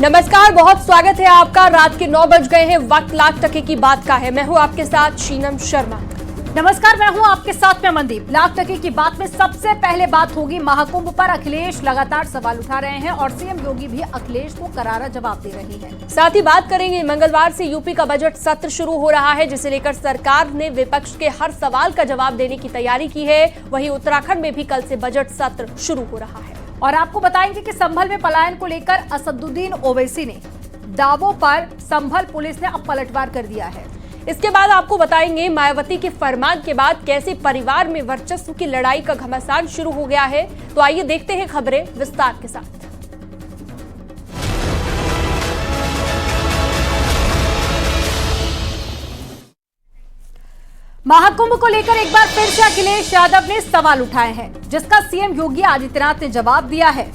नमस्कार, बहुत स्वागत है आपका। रात के 9 बज गए हैं, वक्त लाख टके की बात का है। मैं हूं आपके साथ शीनम शर्मा। नमस्कार, मैं हूं आपके साथ में मनदीप। लाख टके की बात में सबसे पहले बात होगी महाकुंभ पर। अखिलेश लगातार सवाल उठा रहे हैं और सीएम योगी भी अखिलेश को करारा जवाब दे रही है। साथ ही बात करेंगे, मंगलवार से यूपी का बजट सत्र शुरू हो रहा है, जिसे लेकर सरकार ने विपक्ष के हर सवाल का जवाब देने की तैयारी की है। वहीं उत्तराखंड में भी कल से बजट सत्र शुरू हो रहा है। और आपको बताएंगे कि संभल में पलायन को लेकर असदुद्दीन ओवैसी ने दावों पर संभल पुलिस ने अब पलटवार कर दिया है। इसके बाद आपको बताएंगे, मायावती के फरमान के बाद कैसे परिवार में वर्चस्व की लड़ाई का घमासान शुरू हो गया है। तो आइए देखते हैं खबरें विस्तार के साथ। महाकुंभ को लेकर एक बार फिर से अखिलेश यादव ने सवाल उठाए हैं, जिसका सीएम योगी आदित्यनाथ ने जवाब दिया है।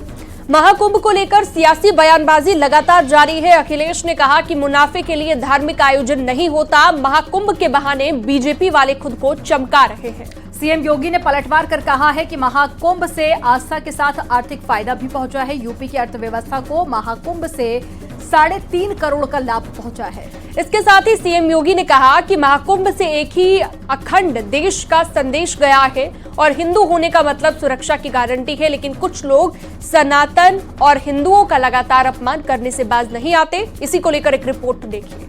महाकुंभ को लेकर सियासी बयानबाजी लगातार जारी है। अखिलेश ने कहा कि मुनाफे के लिए धार्मिक आयोजन नहीं होता, महाकुंभ के बहाने बीजेपी वाले खुद को चमका रहे हैं। सीएम योगी ने पलटवार कर कहा है कि महाकुंभ से आस्था के साथ आर्थिक फायदा भी पहुंचा है। यूपी की अर्थव्यवस्था को महाकुंभ से 3.5 करोड़ का लाभ पहुंचा है। इसके साथ ही सीएम योगी ने कहा कि महाकुंभ से एक ही अखंड देश का संदेश गया है और हिंदू होने का मतलब सुरक्षा की गारंटी है। लेकिन कुछ लोग सनातन और हिंदुओं का लगातार अपमान करने से बाज नहीं आते। इसी को लेकर एक रिपोर्ट देखिए।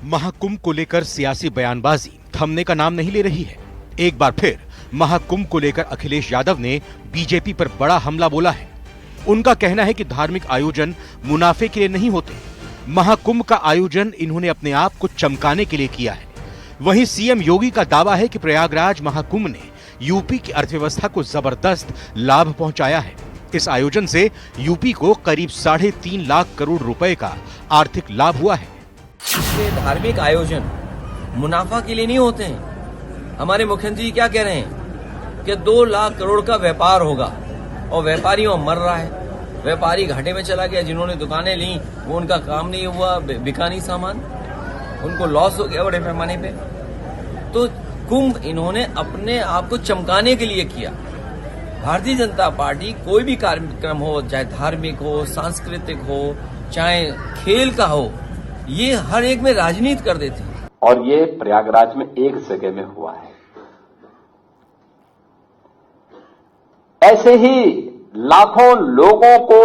महाकुंभ को लेकर सियासी बयानबाजी थमने का नाम नहीं ले रही है। एक बार फिर महाकुंभ को लेकर अखिलेश यादव ने बीजेपी पर बड़ा हमला बोला है। उनका कहना है कि धार्मिक आयोजन मुनाफे के लिए नहीं होते। महाकुंभ का आयोजन इन्होंने अपने आप को चमकाने के लिए किया है। वहीं सीएम योगी का दावा है कि प्रयागराज महाकुंभ ने यूपी की अर्थव्यवस्था को जबरदस्त लाभ पहुंचाया है। इस आयोजन से यूपी को करीब 3.5 लाख करोड़ रुपए का आर्थिक लाभ हुआ है। ये धार्मिक आयोजन मुनाफा के लिए नहीं होते हैं। हमारे मुख्यमंत्री क्या कह रहे हैं कि 2 लाख करोड़ का व्यापार होगा और व्यापारी वहां मर रहा है। व्यापारी घाटे में चला गया। जिन्होंने दुकानें ली वो उनका काम नहीं हुआ, बिका नहीं सामान, उनको लॉस हो गया बड़े पैमाने पे। तो कुंभ इन्होंने अपने आप को चमकाने के लिए किया। भारतीय जनता पार्टी कोई भी कार्यक्रम हो, चाहे धार्मिक हो, सांस्कृतिक हो, चाहे खेल का हो, ये हर एक में राजनीति कर देते हैं। और ये प्रयागराज में एक जगह में हुआ है। ऐसे ही लाखों लोगों को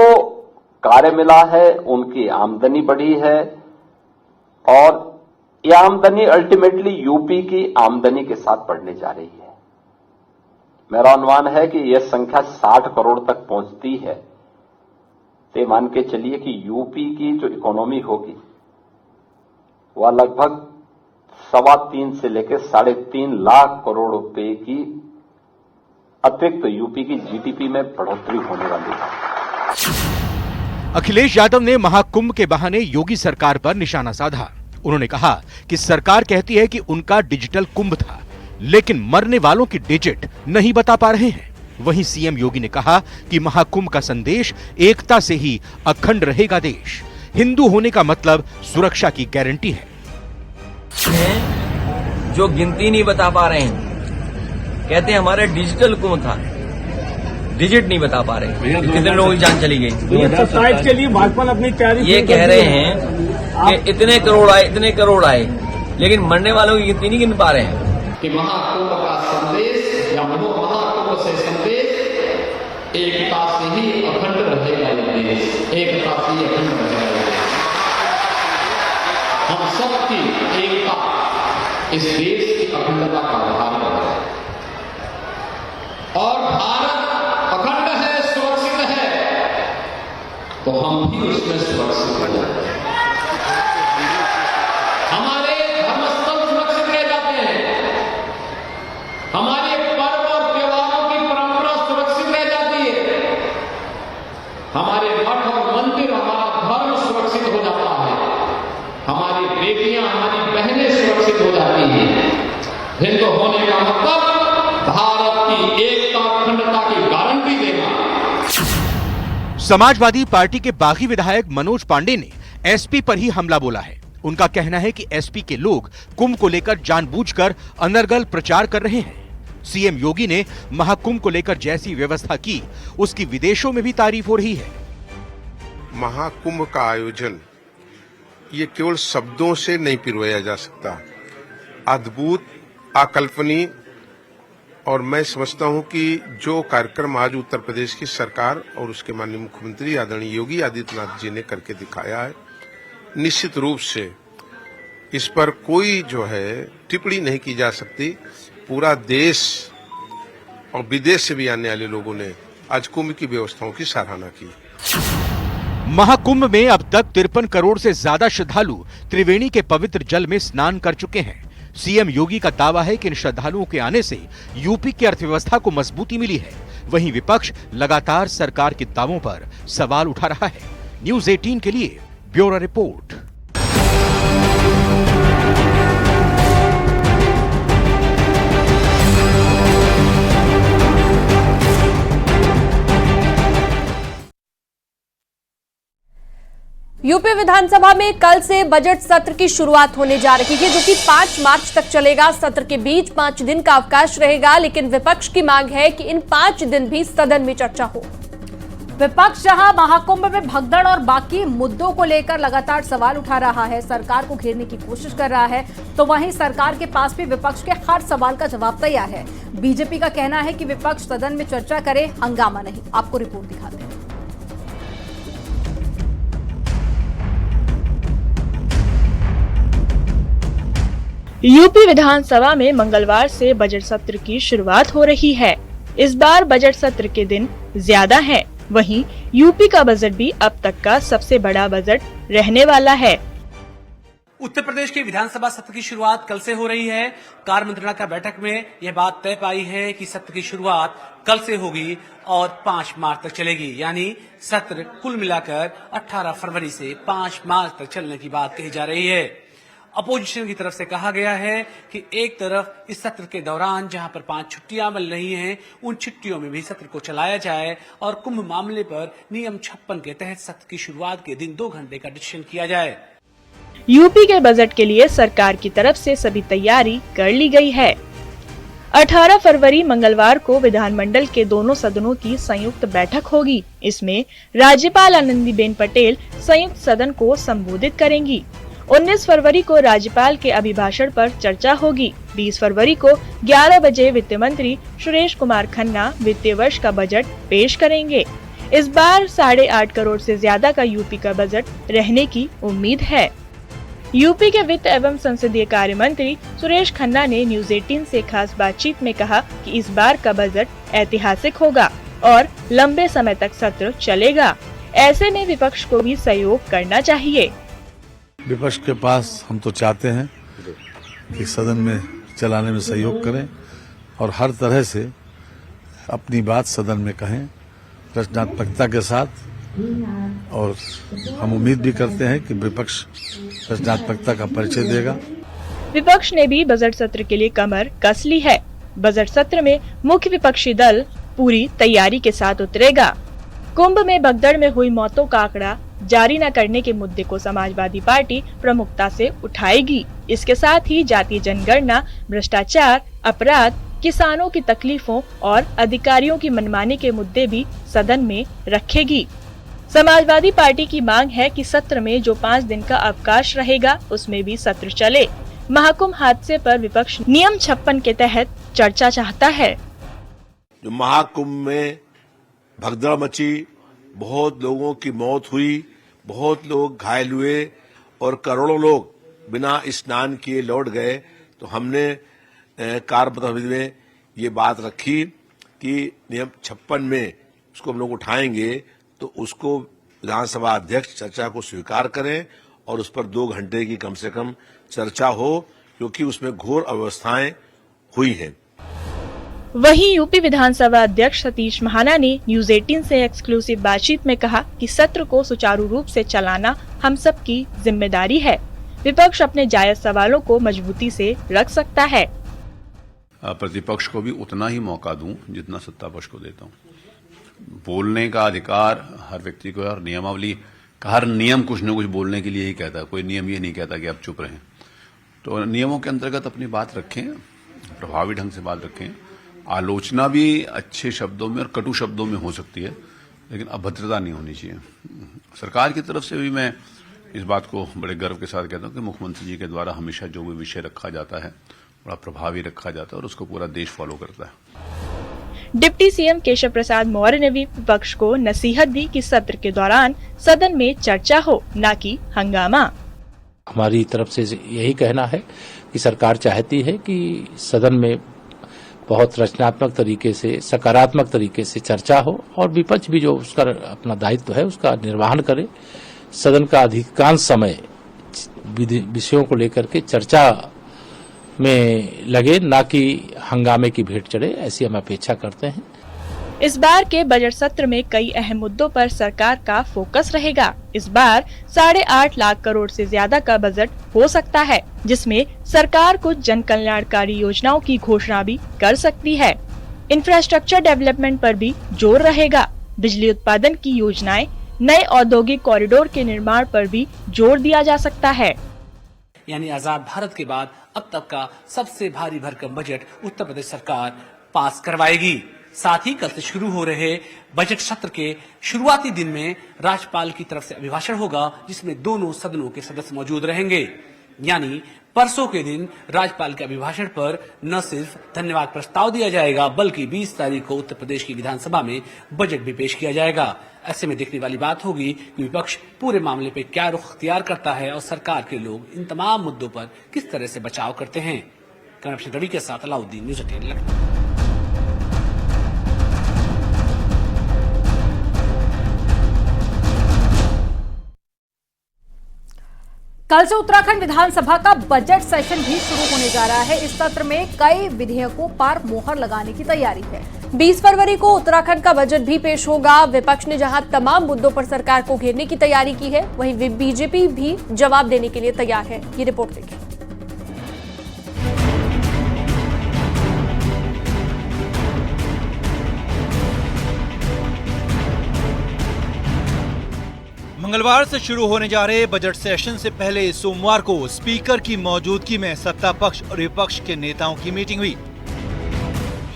कार्य मिला है, उनकी आमदनी बढ़ी है और ये आमदनी अल्टीमेटली यूपी की आमदनी के साथ बढ़ने जा रही है। मेरा अनुमान है कि यह संख्या 60 करोड़ तक पहुंचती है। तो मान के चलिए कि यूपी की जो इकोनॉमी होगी वह लगभग 3.25 से लेकर 3.5 लाख करोड़ रुपए की अतिरिक्त यूपी की जीडीपी में बढ़ोतरी होने वाली है। अखिलेश यादव ने महाकुंभ के बहाने योगी सरकार पर निशाना साधा। उन्होंने कहा कि सरकार कहती है कि उनका डिजिटल कुंभ था, लेकिन मरने वालों की डिजिट नहीं बता पा रहे हैं। वहीं सीएम योगी ने कहा कि महाकुंभ का संदेश एकता से ही अखंड रहेगा देश। हिंदू होने का मतलब सुरक्षा की गारंटी है। जो गिनती नहीं बता पा रहे हैं, कहते हैं हमारा डिजिटल कुंभ था, डिजिट नहीं बता पा रहे कितने लोगों की जान चली गई। के लिए भाजपा ने अपनी तैयारी ये कह रहे हैं कि इतने करोड़ आए, लेकिन मरने वालों की गिनती नहीं गिन पा रहे हैं। कि महाकुंभ का संदेश या महाकुंभ से संदेश एकता से ही अखंड रहेगा ये देश, एकता से ही अखंड रहेगा। हम सबकी एकता इस देश की अखंडता का आधार है और भारत अखंड है, सुरक्षित है, तो हम भी उसमें सुरक्षित हो जाते हैं। हमारे धर्मस्थल सुरक्षित रह जाते हैं, हमारे पर्व और त्योहारों की परंपरा सुरक्षित रह जाती है, हमारे मठ और मंदिर, हमारा धर्म सुरक्षित हो जाता है, हमारी बेटियां, हमारी बहनें सुरक्षित हो जाती हैं। हिंदू होने का मतलब भारत की एकता अखंडता की गारंटी देना। समाजवादी पार्टी के बागी विधायक मनोज पांडे ने एसपी पर ही हमला बोला है। उनका कहना है कि एसपी के लोग कुंभ को लेकर जानबूझकर अनर्गल प्रचार कर रहे हैं। सीएम योगी ने महाकुंभ को लेकर जैसी व्यवस्था की, उसकी विदेशों में भी तारीफ हो रही है। महाकुंभ का आयोजन ये केवल शब्दों से नहीं पिरोया जा सकता, अद्भुत, अकल्पनीय। और मैं समझता हूं कि जो कार्यक्रम आज उत्तर प्रदेश की सरकार और उसके माननीय मुख्यमंत्री आदरणीय योगी आदित्यनाथ जी ने करके दिखाया है, निश्चित रूप से इस पर कोई जो है टिप्पणी नहीं की जा सकती। पूरा देश और विदेश से भी आने वाले लोगों ने आज कुंभ की व्यवस्थाओं की सराहना की। महाकुंभ में अब तक 53 करोड़ से ज्यादा श्रद्धालु त्रिवेणी के पवित्र जल में स्नान कर चुके हैं। सीएम योगी का दावा है कि इन श्रद्धालुओं के आने से यूपी की अर्थव्यवस्था को मजबूती मिली है। वहीं विपक्ष लगातार सरकार के दावों पर सवाल उठा रहा है। न्यूज़ 18 के लिए ब्यूरो रिपोर्ट। यूपी विधानसभा में कल से बजट सत्र की शुरुआत होने जा रही है, जो कि 5 मार्च तक चलेगा। सत्र के बीच 5 दिन का अवकाश रहेगा, लेकिन विपक्ष की मांग है कि इन 5 दिन भी सदन में चर्चा हो। विपक्ष जहां महाकुंभ में भगदड़ और बाकी मुद्दों को लेकर लगातार सवाल उठा रहा है, सरकार को घेरने की कोशिश कर रहा है, तो वहीं सरकार के पास भी विपक्ष के हर सवाल का जवाब तैयार है। बीजेपी का कहना है कि विपक्ष सदन में चर्चा करे, हंगामा नहीं। आपको रिपोर्ट दिखाते हैं। यूपी विधानसभा में मंगलवार से बजट सत्र की शुरुआत हो रही है। इस बार बजट सत्र के दिन ज्यादा हैं। वहीं यूपी का बजट भी अब तक का सबसे बड़ा बजट रहने वाला है। उत्तर प्रदेश के विधानसभा सत्र की शुरुआत कल से हो रही है। कार्य मंत्रणा का बैठक में यह बात तय पाई है कि सत्र की शुरुआत कल से होगी और 5 मार्च तक चलेगी। यानी सत्र कुल मिलाकर 18 फरवरी से 5 मार्च तक चलने की बात कही जा रही है। अपोजिशन की तरफ से कहा गया है कि एक तरफ इस सत्र के दौरान जहां पर 5 छुट्टियां मिल रही हैं, उन छुट्टियों में भी सत्र को चलाया जाए और कुंभ मामले पर नियम 56 के तहत सत्र की शुरुआत के दिन 2 घंटे का डिसीजन किया जाए। यूपी के बजट के लिए सरकार की तरफ से सभी तैयारी कर ली गई है। 18 फरवरी मंगलवार को विधानमंडल के दोनों सदनों की संयुक्त बैठक होगी। इसमें राज्यपाल आनंदीबेन पटेल संयुक्त सदन को संबोधित करेंगी। 19 फरवरी को राज्यपाल के अभिभाषण पर चर्चा होगी। 20 फरवरी को 11 बजे वित्त मंत्री सुरेश कुमार खन्ना वित्तीय वर्ष का बजट पेश करेंगे। इस बार 8.5 करोड़ से ज्यादा का यूपी का बजट रहने की उम्मीद है। यूपी के वित्त एवं संसदीय कार्य मंत्री सुरेश खन्ना ने न्यूज़ 18 से खास बातचीत में कहा कि इस बार का बजट ऐतिहासिक होगा और लंबे समय तक सत्र चलेगा। ऐसे में विपक्ष को भी सहयोग करना चाहिए। विपक्ष के पास हम तो चाहते हैं कि सदन में चलाने में सहयोग करें और हर तरह से अपनी बात सदन में कहें रचनात्मकता के साथ, और हम उम्मीद भी करते हैं कि विपक्ष रचनात्मकता का परिचय देगा। विपक्ष ने भी बजट सत्र के लिए कमर कस ली है। बजट सत्र में मुख्य विपक्षी दल पूरी तैयारी के साथ उतरेगा। कुंभ में भगदड़ में हुई मौतों का आंकड़ा जारी न करने के मुद्दे को समाजवादी पार्टी प्रमुखता से उठाएगी। इसके साथ ही जातीय जनगणना, भ्रष्टाचार, अपराध, किसानों की तकलीफों और अधिकारियों की मनमानी के मुद्दे भी सदन में रखेगी। समाजवादी पार्टी की मांग है कि सत्र में जो 5 दिन का अवकाश रहेगा, उसमें भी सत्र चले। महाकुंभ हादसे पर विपक्ष नियम 56 के तहत चर्चा चाहता है। जो महाकुंभ में भगदड़ मची, बहुत लोगों की मौत हुई, बहुत लोग घायल हुए और करोड़ों लोग बिना स्नान किए लौट गए, तो हमने कार्यपत्र में ये बात रखी कि नियम 56 में उसको हम लोग उठाएंगे तो उसको विधानसभा अध्यक्ष चर्चा को स्वीकार करें और उस पर 2 घंटे की कम से कम चर्चा हो, क्योंकि उसमें घोर अव्यवस्थाएं हुई हैं। वहीं यूपी विधानसभा अध्यक्ष सतीश महाना ने न्यूज़ 18 से एक्सक्लूसिव बातचीत में कहा कि सत्र को सुचारू रूप से चलाना हम सब की जिम्मेदारी है। विपक्ष अपने जायज सवालों को मजबूती से रख सकता है। प्रतिपक्ष को भी उतना ही मौका दूं जितना सत्ता पक्ष को देता हूं। बोलने का अधिकार हर व्यक्ति को है और नियमावली हर नियम कुछ न कुछ बोलने के लिए ही कहता है, कोई नियम ये नहीं कहता कि आप चुप रहें। तो नियमों के अंतर्गत अपनी बात रखें, प्रभावी ढंग से बात रखें। आलोचना भी अच्छे शब्दों में और कटु शब्दों में हो सकती है, लेकिन अभद्रता नहीं होनी चाहिए। सरकार की तरफ से भी मैं इस बात को बड़े गर्व के साथ कहता हूं कि मुख्यमंत्री जी के द्वारा हमेशा जो भी विषय रखा जाता है बड़ा प्रभावी रखा जाता है और उसको पूरा देश फॉलो करता है। डिप्टी सीएम केशव प्रसाद मौर्य ने भी विपक्ष को नसीहत दी कि सत्र के दौरान सदन में चर्चा हो, न कि हंगामा। हमारी तरफ से यही कहना है कि सरकार चाहती है कि सदन में बहुत रचनात्मक तरीके से, सकारात्मक तरीके से चर्चा हो और विपक्ष भी जो उसका अपना दायित्व है उसका निर्वहन करे। सदन का अधिकांश समय विषयों को लेकर के चर्चा में लगे, ना कि हंगामे की भेंट चढ़े, ऐसी हम अपेक्षा करते हैं। इस बार के बजट सत्र में कई अहम मुद्दों पर सरकार का फोकस रहेगा। इस बार 8.5 लाख करोड़ से ज्यादा का बजट हो सकता है, जिसमें सरकार कुछ जन कल्याणकारी योजनाओं की घोषणा भी कर सकती है। इंफ्रास्ट्रक्चर डेवलपमेंट पर भी जोर रहेगा। बिजली उत्पादन की योजनाएं, नए औद्योगिक कॉरिडोर के निर्माण पर भी जोर दिया जा सकता है। यानी आजाद भारत के बाद अब तक का सबसे भारी भरकम बजट उत्तर प्रदेश सरकार पास करवाएगी। साथ ही कल से शुरू हो रहे बजट सत्र के शुरुआती दिन में राज्यपाल की तरफ से अभिभाषण होगा, जिसमें दोनों सदनों के सदस्य मौजूद रहेंगे। यानी परसों के दिन राज्यपाल के अभिभाषण पर न सिर्फ धन्यवाद प्रस्ताव दिया जाएगा, बल्कि 20 तारीख को उत्तर प्रदेश की विधानसभा में बजट भी पेश किया जाएगा। ऐसे में देखने वाली बात होगी कि विपक्ष पूरे मामले पे क्या रुख अख्तियार करता है और सरकार के लोग इन तमाम मुद्दों पर किस तरह से बचाव करते हैं। कैमरा रवि के साथ अलाउद्दीन, न्यूज़ 18 लखनऊ। कल से उत्तराखंड विधानसभा का बजट सेशन भी शुरू होने जा रहा है। इस सत्र में कई विधेयकों पर मोहर लगाने की तैयारी है। 20 फरवरी को उत्तराखंड का बजट भी पेश होगा। विपक्ष ने जहां तमाम मुद्दों पर सरकार को घेरने की तैयारी की है, वहीं बीजेपी भी जवाब देने के लिए तैयार है। ये रिपोर्ट देखिए। मंगलवार से शुरू होने जा रहे बजट सेशन से पहले सोमवार को स्पीकर की मौजूदगी में सत्ता पक्ष और विपक्ष के नेताओं की मीटिंग हुई।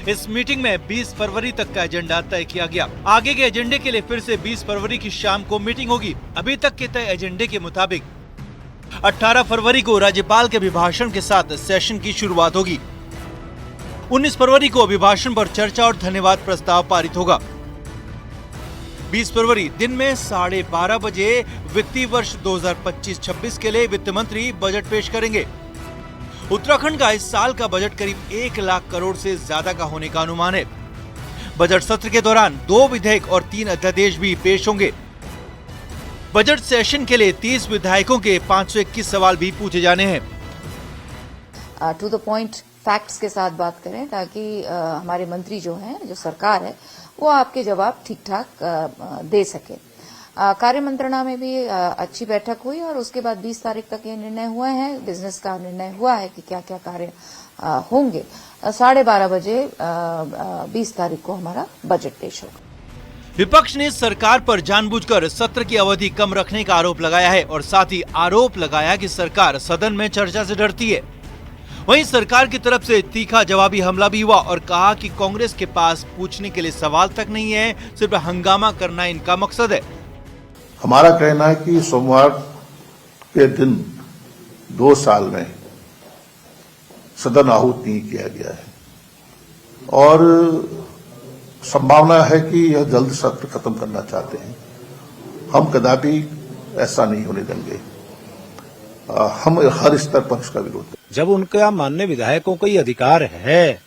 इस मीटिंग में 20 फरवरी तक का एजेंडा तय किया गया। आगे के एजेंडे के लिए फिर से 20 फरवरी की शाम को मीटिंग होगी। अभी तक के तय एजेंडे के मुताबिक 18 फरवरी को राज्यपाल के अभिभाषण के साथ सेशन की शुरुआत होगी। 19 फरवरी को अभिभाषण पर चर्चा और धन्यवाद प्रस्ताव पारित होगा। 20 फरवरी दिन में 12:30 बजे वित्तीय वर्ष 2025-26 के लिए वित्त मंत्री बजट पेश करेंगे। उत्तराखंड का इस साल का बजट करीब 1 लाख करोड़ से ज्यादा का होने का अनुमान है। बजट सत्र के दौरान 2 विधेयक और 3 अध्यादेश भी पेश होंगे। बजट सेशन के लिए 30 विधायकों के 521 सवाल भी पूछे जाने हैं। टू द पॉइंट फैक्ट्स के साथ बात करें, ताकि हमारे मंत्री जो हैं, जो सरकार है, वो आपके जवाब ठीक ठाक दे सके। कार्य मंत्रणा में भी अच्छी बैठक हुई और उसके बाद 20 तारीख तक ये निर्णय हुए हैं, बिजनेस का निर्णय हुआ है कि क्या क्या कार्य होंगे। 12:30 बजे 20 तारीख को हमारा बजट पेश होगा। विपक्ष ने सरकार पर जानबूझकर सत्र की अवधि कम रखने का आरोप लगाया है और साथ ही आरोप लगाया कि सरकार सदन में चर्चा से डरती है। वहीं सरकार की तरफ से तीखा जवाबी हमला भी हुआ और कहा कि कांग्रेस के पास पूछने के लिए सवाल तक नहीं है, सिर्फ हंगामा करना इनका मकसद है। हमारा कहना है कि सोमवार के दिन 2 साल में सदन आहूत नहीं किया गया है और संभावना है कि यह जल्द सत्र खत्म करना चाहते हैं। हम कदापि ऐसा नहीं होने देंगे। हम हर स्तर पर इसका विरोध करें। जब उनका माननीय विधायकों को ये अधिकार है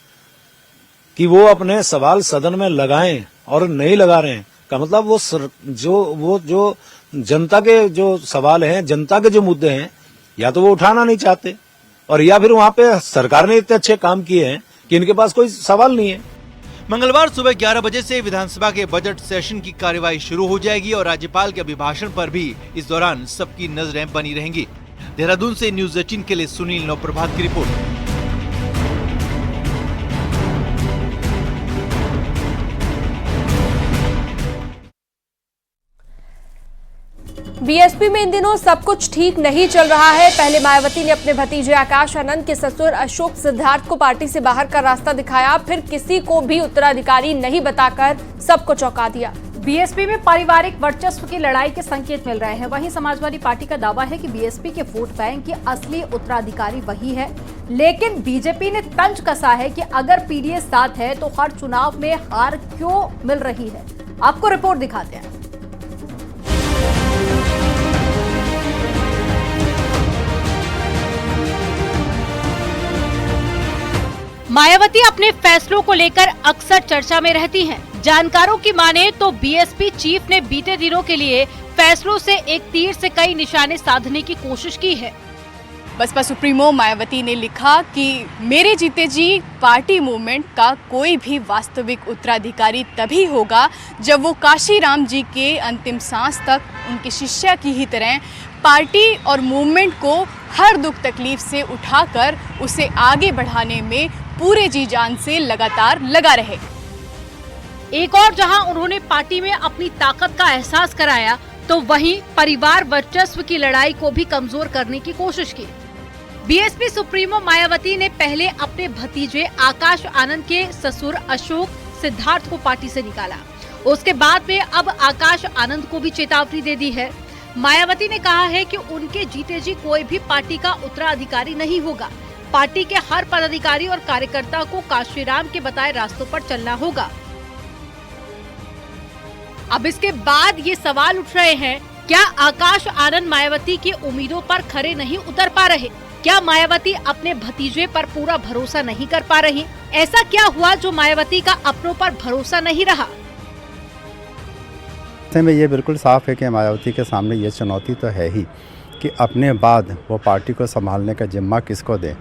कि वो अपने सवाल सदन में लगाएं और नहीं लगा रहे हैं, का मतलब वो जो जनता के जो सवाल हैं, जनता के जो मुद्दे हैं, या तो वो उठाना नहीं चाहते और या फिर वहां पे सरकार ने इतने अच्छे काम किए हैं कि इनके पास कोई सवाल नहीं है। मंगलवार सुबह 11 बजे से विधानसभा के बजट सेशन की कार्यवाही शुरू हो जाएगी और राज्यपाल के अभिभाषण पर भी इस दौरान सबकी नजरें बनी रहेंगी। देहरादून से न्यूज़ 18 के लिए सुनील नवप्रभात की रिपोर्ट। बीएसपी में इन दिनों सब कुछ ठीक नहीं चल रहा है। पहले मायावती ने अपने भतीजे आकाश आनंद के ससुर अशोक सिद्धार्थ को पार्टी से बाहर का रास्ता दिखाया, फिर किसी को भी उत्तराधिकारी नहीं बताकर सबको चौंका दिया। बीएसपी में पारिवारिक वर्चस्व की लड़ाई के संकेत मिल रहे हैं। वहीं समाजवादी पार्टी का दावा है कि बीएसपी के वोट बैंक की असली उत्तराधिकारी वही है, लेकिन बीजेपी ने तंज कसा है कि अगर पीडीएस साथ है तो हर चुनाव में हार क्यों मिल रही है। आपको रिपोर्ट दिखाते हैं। मायावती अपने फैसलों को लेकर अक्सर चर्चा में रहती हैं। जानकारों की माने तो बीएसपी चीफ ने बीते दिनों के लिए फैसलों से एक तीर से कई निशाने साधने की कोशिश की है। बसपा सुप्रीमो मायावती ने लिखा कि मेरे जीते जी पार्टी मूवमेंट का कोई भी वास्तविक उत्तराधिकारी तभी होगा जब वो काशीराम जी के अंतिम सांस तक उनकी शिष्या की ही तरह पार्टी और मूवमेंट को हर दुख तकलीफ से उठाकर उसे आगे बढ़ाने में पूरे जी जान से लगातार लगा रहे। एक और जहां उन्होंने पार्टी में अपनी ताकत का एहसास कराया, तो वहीं परिवार वर्चस्व की लड़ाई को भी कमजोर करने की कोशिश की। बीएसपी सुप्रीमो मायावती ने पहले अपने भतीजे आकाश आनंद के ससुर अशोक सिद्धार्थ को पार्टी से निकाला। उसके बाद में अब आकाश आनंद को भी चेतावनी दे दी है। मायावती ने कहा है कि उनके जीते जी कोई भी पार्टी का उत्तराधिकारी नहीं होगा। पार्टी के हर पदाधिकारी और कार्यकर्ता को काशीराम के बताए रास्तों पर चलना होगा। अब इसके बाद ये सवाल उठ रहे हैं, क्या आकाश आनंद मायावती की उम्मीदों पर खरे नहीं उतर पा रहे? क्या मायावती अपने भतीजे पर पूरा भरोसा नहीं कर पा रही? ऐसा क्या हुआ जो मायावती का अपनों पर भरोसा नहीं रहा? में ये बिल्कुल साफ है कि मायावती के सामने ये चुनौती तो है ही कि अपने बाद वो पार्टी को संभालने का जिम्मा किसको दे।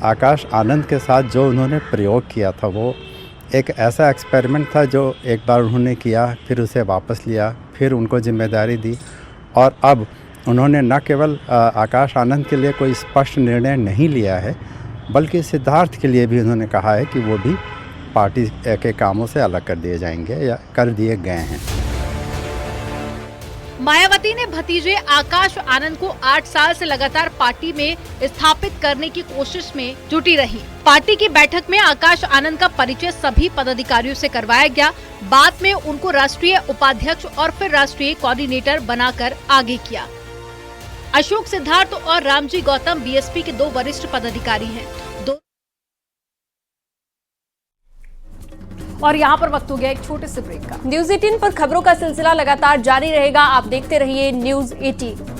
आकाश आनंद के साथ जो उन्होंने प्रयोग किया था वो एक ऐसा एक्सपेरिमेंट था जो एक बार उन्होंने किया, फिर उसे वापस लिया, फिर उनको जिम्मेदारी दी और अब उन्होंने न केवल आकाश आनंद के लिए कोई स्पष्ट निर्णय नहीं लिया है, बल्कि सिद्धार्थ के लिए भी उन्होंने कहा है कि वो भी पार्टी के कामों से अलग कर दिए जाएंगे या कर दिए गए हैं। मायावती ने भतीजे आकाश आनंद को 8 साल से लगातार पार्टी में स्थापित करने की कोशिश में जुटी रही। पार्टी की बैठक में आकाश आनंद का परिचय सभी पदाधिकारियों से करवाया गया। बाद में उनको राष्ट्रीय उपाध्यक्ष और फिर राष्ट्रीय कोऑर्डिनेटर बनाकर आगे किया। अशोक सिद्धार्थ और रामजी गौतम बीएसपी के 2 वरिष्ठ पदाधिकारी हैं। और यहाँ पर वक्त हो गया एक छोटे से ब्रेक का। न्यूज़ 18 पर खबरों का सिलसिला लगातार जारी रहेगा। आप देखते रहिए न्यूज़ 18।